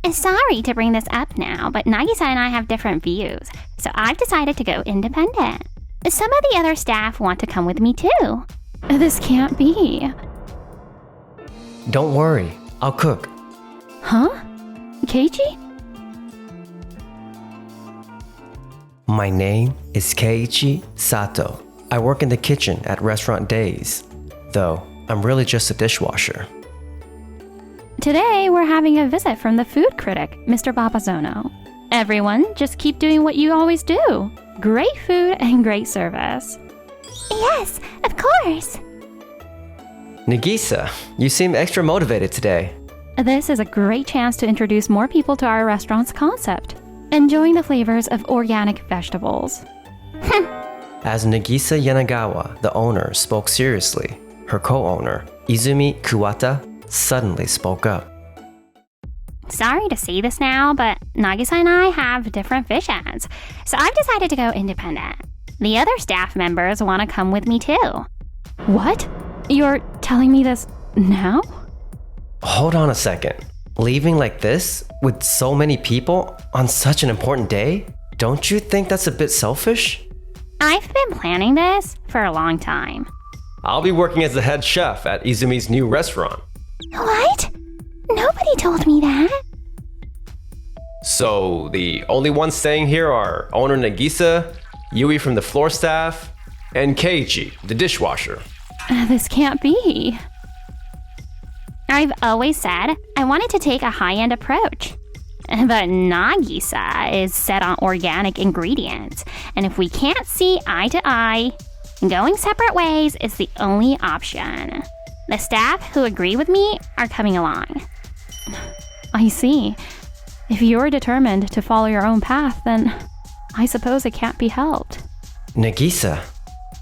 Sorry to bring this up now, but Nagisa and I have different views, so I've decided to go independent. Some of the other staff want to come with me too. This can't be. Don't worry, I'll cook. Huh? Keiichi? My name is Keiichi Sato. I work in the kitchen at Restaurant Days, though I'm really just a dishwasher. Today, we're having a visit from the food critic, Mr. Babazono. Everyone, just keep doing what you always do. Great food and great service. Yes, of course. Nagisa, you seem extra motivated today. This is a great chance to introduce more people to our restaurant's concept, enjoying the flavors of organic vegetables. As Nagisa Yanagawa, the owner, spoke seriously, her co-owner, Izumi Kuwata, suddenly spoke up. Sorry to say this now, but Nagisa and I have different visions, so I've decided to go independent. The other staff members want to come with me too. What? You're telling me this now? Hold on a second. Leaving like this, with so many people, on such an important day? Don't you think that's a bit selfish? I've been planning this for a long time. I'll be working as the head chef at Izumi's new restaurant. What? Nobody told me that. So, the only ones staying here are owner Nagisa, Yui from the floor staff, and Keiichi, the dishwasher. This can't be. I've always said I wanted to take a high-end approach. But Nagisa is set on organic ingredients, and if we can't see eye to eye, going separate ways is the only option. The staff who agree with me are coming along. I see. If you're determined to follow your own path, then I suppose it can't be helped. Nagisa.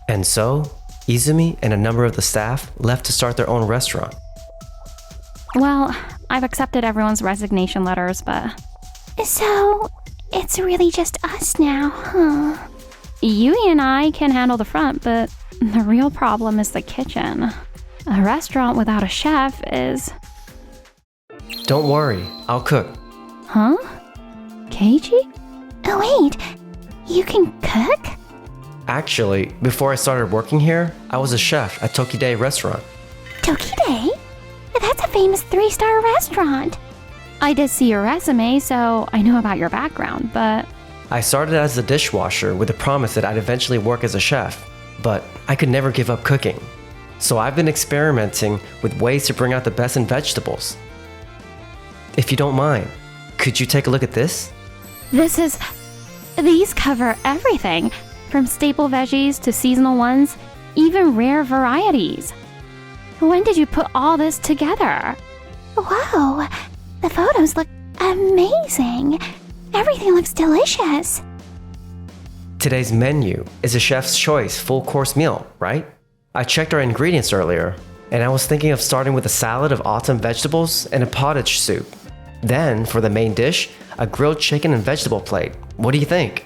And so, Izumi and a number of the staff left to start their own restaurant. Well, I've accepted everyone's resignation letters, but... So, it's really just us now, huh? Yui and I can handle the front, but the real problem is the kitchen. A restaurant without a chef is... Don't worry, I'll cook. Huh? Keiichi? Oh wait, you can cook? Actually, before I started working here, I was a chef at Tokide restaurant. Tokide? That's a famous 3-star restaurant. I did see your resume, so I know about your background, but... I started as a dishwasher with the promise that I'd eventually work as a chef, but I could never give up cooking. So I've been experimenting with ways to bring out the best in vegetables. If you don't mind, could you take a look at this? These cover everything, from staple veggies to seasonal ones, even rare varieties. When did you put all this together? Whoa, the photos look amazing. Everything looks delicious. Today's menu is a chef's choice full-course meal, right? I checked our ingredients earlier, and I was thinking of starting with a salad of autumn vegetables and a pottage soup. Then, for the main dish, a grilled chicken and vegetable plate. What do you think?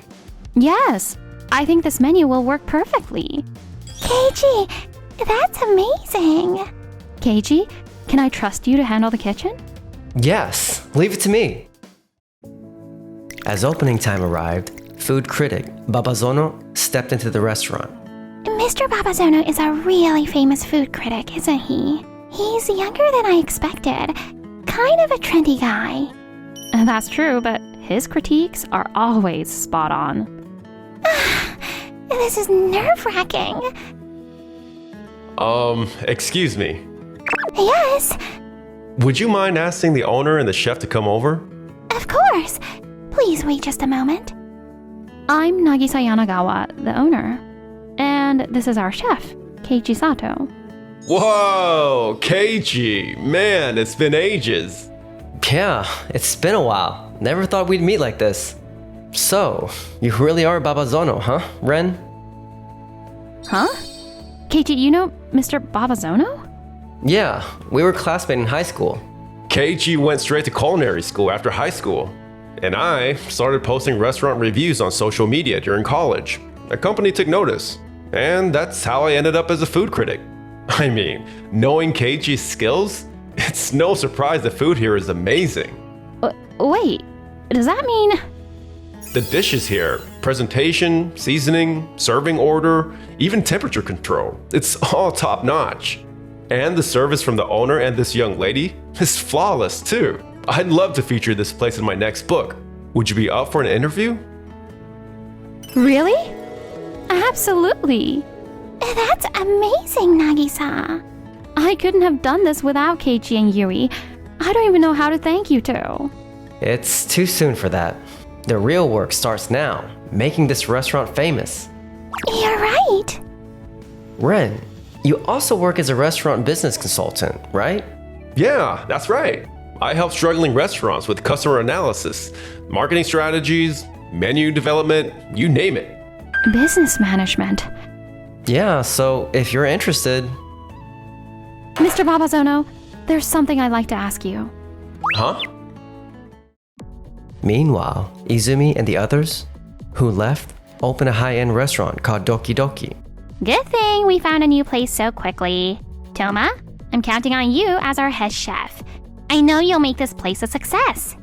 Yes, I think this menu will work perfectly. Keiichi, that's amazing. Keiichi, can I trust you to handle the kitchen? Yes, leave it to me. As opening time arrived, food critic Babazono stepped into the restaurant. Mr. Babazono is a really famous food critic, isn't he? He's younger than I expected. Kind of a trendy guy. That's true, but his critiques are always spot on. This is nerve-wracking. Excuse me. Yes, Would you mind asking the owner and the chef to come over? of course. Please wait just a moment. I'm Nagisa Yanagawa, the owner. And this is our chef, Keiichi Sato. Whoa, Keiichi, man, it's been ages. Yeah, it's been a while. Never thought we'd meet like this. So, you really are Babazono, huh, Ren? Huh? Keiichi, you know Mr. Babazono? Yeah, we were classmates in high school. Keiichi went straight to culinary school after high school. And I started posting restaurant reviews on social media during college. A company took notice. And that's how I ended up as a food critic. I mean, knowing Keiichi's skills, it's no surprise the food here is amazing. Wait, does that mean... The dishes here, presentation, seasoning, serving order, even temperature control, it's all top notch. And the service from the owner and this young lady is flawless too. I'd love to feature this place in my next book. Would you be up for an interview? Really? Absolutely. That's amazing, Nagisa. I couldn't have done this without Keiichi and Yui. I don't even know how to thank you two. It's too soon for that. The real work starts now, making this restaurant famous. You're right. Ren, you also work as a restaurant business consultant, right? Yeah, that's right. I help struggling restaurants with customer analysis, marketing strategies, menu development, you name it. Business management. Yeah, so if you're interested... Mr. Babazono, there's something I'd like to ask you. Huh? Meanwhile, Izumi and the others, who left, opened a high-end restaurant called Doki Doki. Good thing we found a new place so quickly. Toma, I'm counting on you as our head chef. I know you'll make this place a success.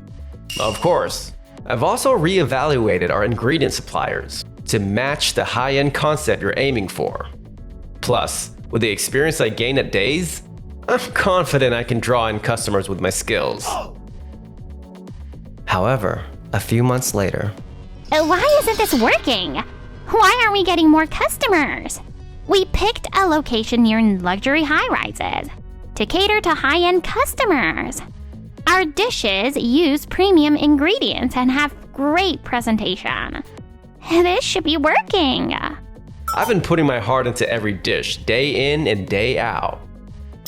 Of course. I've also reevaluated our ingredient suppliers to match the high-end concept you're aiming for. Plus, with the experience I gained at Days, I'm confident I can draw in customers with my skills. However, a few months later... Why isn't this working? Why aren't we getting more customers? We picked a location near luxury high-rises to cater to high-end customers. Our dishes use premium ingredients and have great presentation. This should be working. I've been putting my heart into every dish, day in and day out.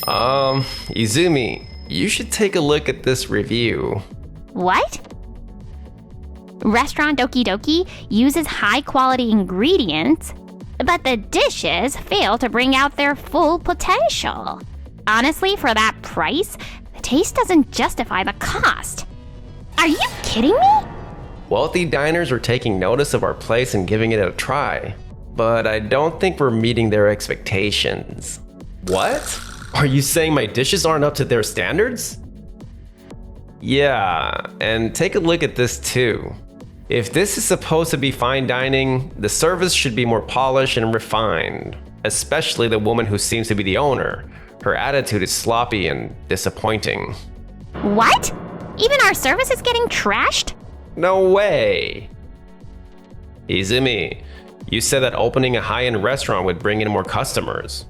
Izumi, you should take a look at this review. What? Restaurant Doki Doki uses high-quality ingredients, but the dishes fail to bring out their full potential. Honestly, for that price, the taste doesn't justify the cost. Are you kidding me? Wealthy diners are taking notice of our place and giving it a try, but I don't think we're meeting their expectations. What? Are you saying my dishes aren't up to their standards? Yeah, and take a look at this too. If this is supposed to be fine dining, the service should be more polished and refined, especially the woman who seems to be the owner. Her attitude is sloppy and disappointing. What? Even our service is getting trashed? No way! Izumi, you said that opening a high-end restaurant would bring in more customers.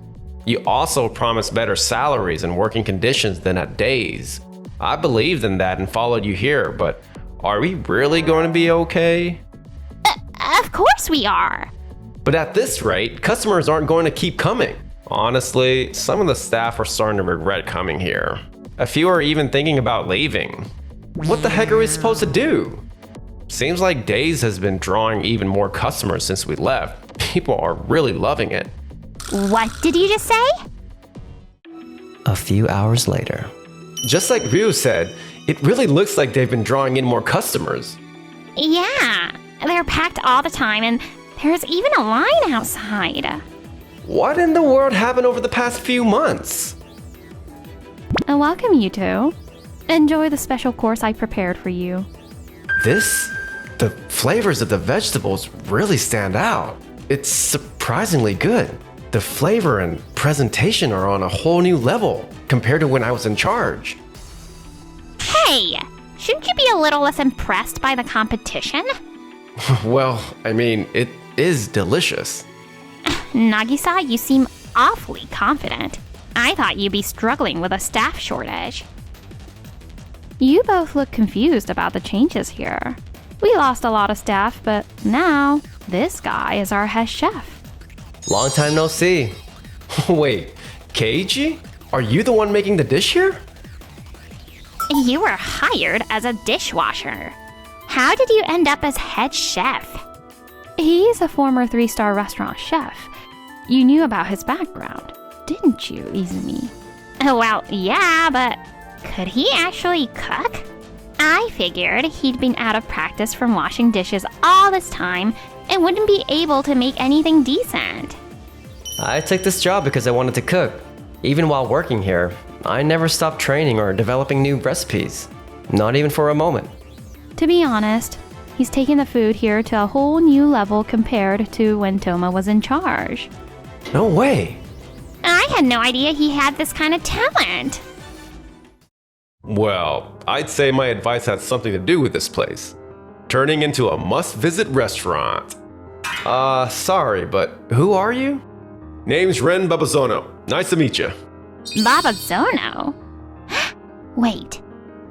You also promised better salaries and working conditions than at Days. I believed in that and followed you here, but are we really going to be okay? Of course we are. But at this rate, customers aren't going to keep coming. Honestly, some of the staff are starting to regret coming here. A few are even thinking about leaving. What the heck are we supposed to do? Seems like Days has been drawing even more customers since we left. People are really loving it. What did you just say? A few hours later. Just like Ryu said, it really looks like they've been drawing in more customers. Yeah, they're packed all the time and there's even a line outside. What in the world happened over the past few months? Welcome, you two. Enjoy the special course I prepared for you. The flavors of the vegetables really stand out. It's surprisingly good. The flavor and presentation are on a whole new level compared to when I was in charge. Hey, shouldn't you be a little less impressed by the competition? Well, I mean, it is delicious. Nagisa, you seem awfully confident. I thought you'd be struggling with a staff shortage. You both look confused about the changes here. We lost a lot of staff, but now this guy is our head chef. Long time no see. Wait, Keiichi? Are you the one making the dish here? You were hired as a dishwasher. How did you end up as head chef? He's a former 3-star restaurant chef. You knew about his background, didn't you, Izumi? Well, yeah, but could he actually cook? I figured he'd been out of practice from washing dishes all this time and wouldn't be able to make anything decent. I took this job because I wanted to cook. Even while working here, I never stopped training or developing new recipes. Not even for a moment. To be honest, he's taken the food here to a whole new level compared to when Toma was in charge. No way. I had no idea he had this kind of talent. Well, I'd say my advice had something to do with this place. Turning into a must-visit restaurant. Sorry, but who are you? Name's Ren Babazono. Nice to meet you. Babazono? Wait,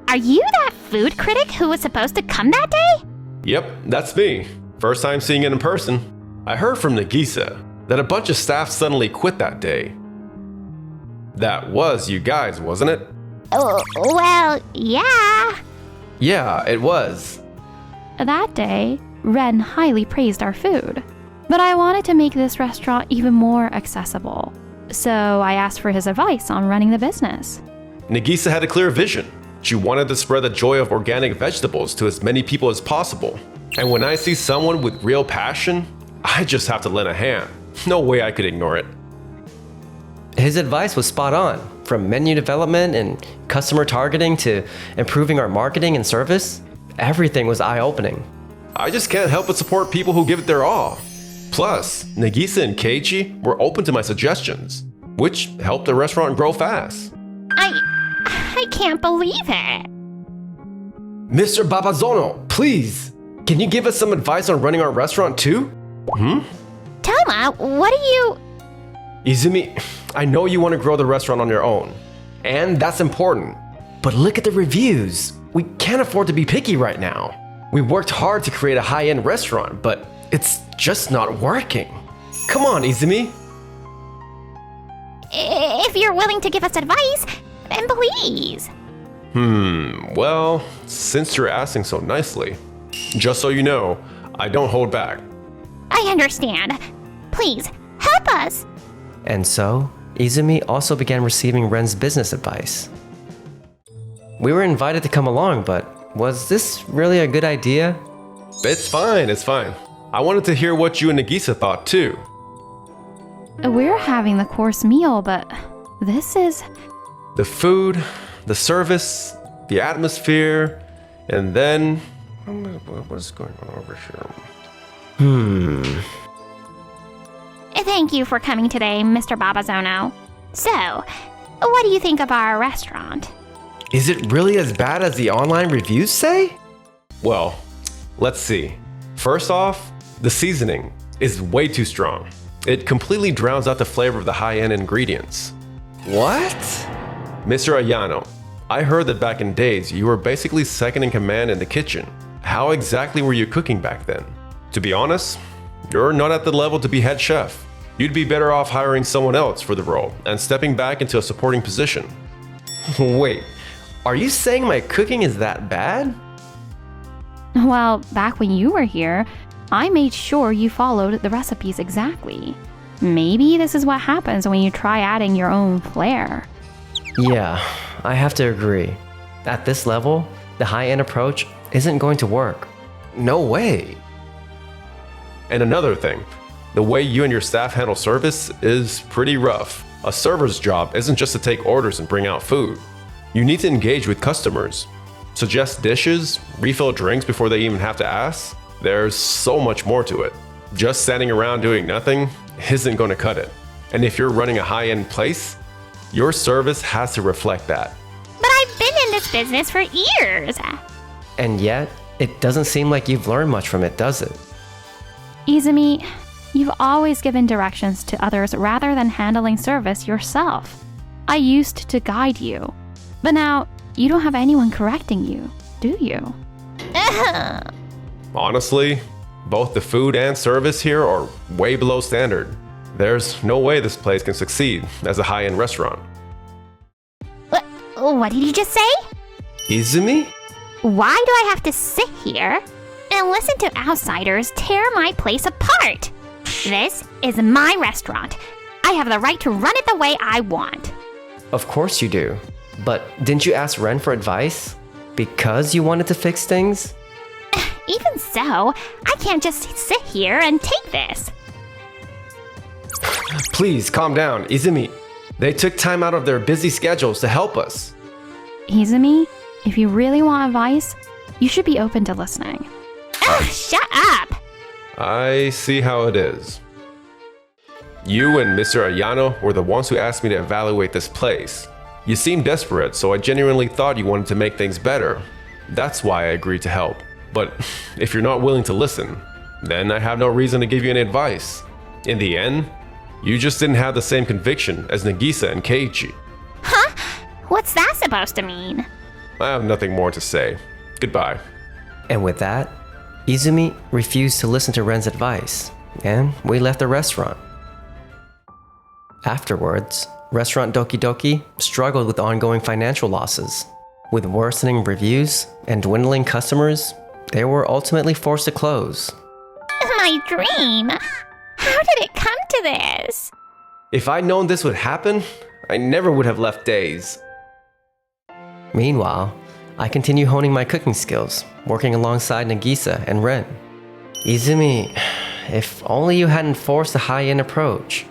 are you that food critic who was supposed to come that day? Yep, that's me. First time seeing it in person. I heard from Nagisa that a bunch of staff suddenly quit that day. That was you guys, wasn't it? Oh, well, yeah. Yeah, it was. That day, Ren highly praised our food. But I wanted to make this restaurant even more accessible. So I asked for his advice on running the business. Nagisa had a clear vision. She wanted to spread the joy of organic vegetables to as many people as possible. And when I see someone with real passion, I just have to lend a hand. No way I could ignore it. His advice was spot on, from menu development and customer targeting to improving our marketing and service. Everything was eye-opening. I just can't help but support people who give it their all. Plus, Nagisa and Keiichi were open to my suggestions, which helped the restaurant grow fast. I can't believe it. Mr. Babazono, please, can you give us some advice on running our restaurant too? Toma, what are you... Izumi, I know you want to grow the restaurant on your own, and that's important. But look at the reviews. We can't afford to be picky right now. We worked hard to create a high-end restaurant, but it's just not working. Come on, Izumi. If you're willing to give us advice, then please. Well, since you're asking so nicely, just so you know, I don't hold back. I understand. Please, help us. And so, Izumi also began receiving Ren's business advice. We were invited to come along, but was this really a good idea? It's fine. I wanted to hear what you and Nagisa thought too. We're having the course meal, but this is... The food, the service, the atmosphere, and then... What is going on over here? Thank you for coming today, Mr. Babazono. So, what do you think of our restaurant? Is it really as bad as the online reviews say? Well, let's see. First off, the seasoning is way too strong. It completely drowns out the flavor of the high-end ingredients. What? Mr. Ayano, I heard that back in days you were basically second in command in the kitchen. How exactly were you cooking back then? To be honest, you're not at the level to be head chef. You'd be better off hiring someone else for the role and stepping back into a supporting position. Wait, are you saying my cooking is that bad? Well, back when you were here, I made sure you followed the recipes exactly. Maybe this is what happens when you try adding your own flair. Yeah, I have to agree. At this level, the high-end approach isn't going to work. No way. And another thing, the way you and your staff handle service is pretty rough. A server's job isn't just to take orders and bring out food. You need to engage with customers, suggest dishes, refill drinks before they even have to ask. There's so much more to it. Just standing around doing nothing isn't going to cut it. And if you're running a high-end place, your service has to reflect that. But I've been in this business for years. And yet, it doesn't seem like you've learned much from it, does it? Izumi, you've always given directions to others rather than handling service yourself. I used to guide you, but now you don't have anyone correcting you, do you? Honestly, both the food and service here are way below standard. There's no way this place can succeed as a high-end restaurant. What did you just say? Izumi? Why do I have to sit here and listen to outsiders tear my place apart? This is my restaurant. I have the right to run it the way I want. Of course you do. But didn't you ask Ren for advice? Because you wanted to fix things? Even so, I can't just sit here and take this. Please, calm down, Izumi. They took time out of their busy schedules to help us. Izumi, if you really want advice, You should be open to listening. Ugh, shut up! I see how it is. You and Mr. Ayano were the ones who asked me to evaluate this place. You seemed desperate, so I genuinely thought you wanted to make things better. That's why I agreed to help. But if you're not willing to listen, then I have no reason to give you any advice. In the end, you just didn't have the same conviction as Nagisa and Keiichi. Huh? What's that supposed to mean? I have nothing more to say. Goodbye. And with that, Izumi refused to listen to Ren's advice, and we left the restaurant. Afterwards, Restaurant Doki Doki struggled with ongoing financial losses. With worsening reviews and dwindling customers, they were ultimately forced to close. My dream? How did it come to this? If I'd known this would happen, I never would have left Days. Meanwhile, I continue honing my cooking skills, working alongside Nagisa and Ren. Izumi, if only you hadn't forced a high-end approach.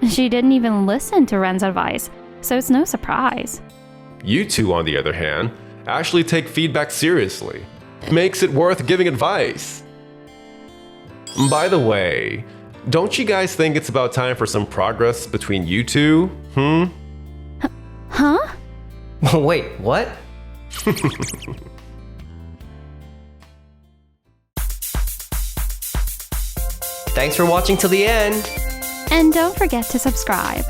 She didn't even listen to Ren's advice, so it's no surprise. You two, on the other hand, actually take feedback seriously. Makes it worth giving advice. By the way, don't you guys think it's about time for some progress between you two? Huh? Wait, what? Thanks for watching till the end! And don't forget to subscribe.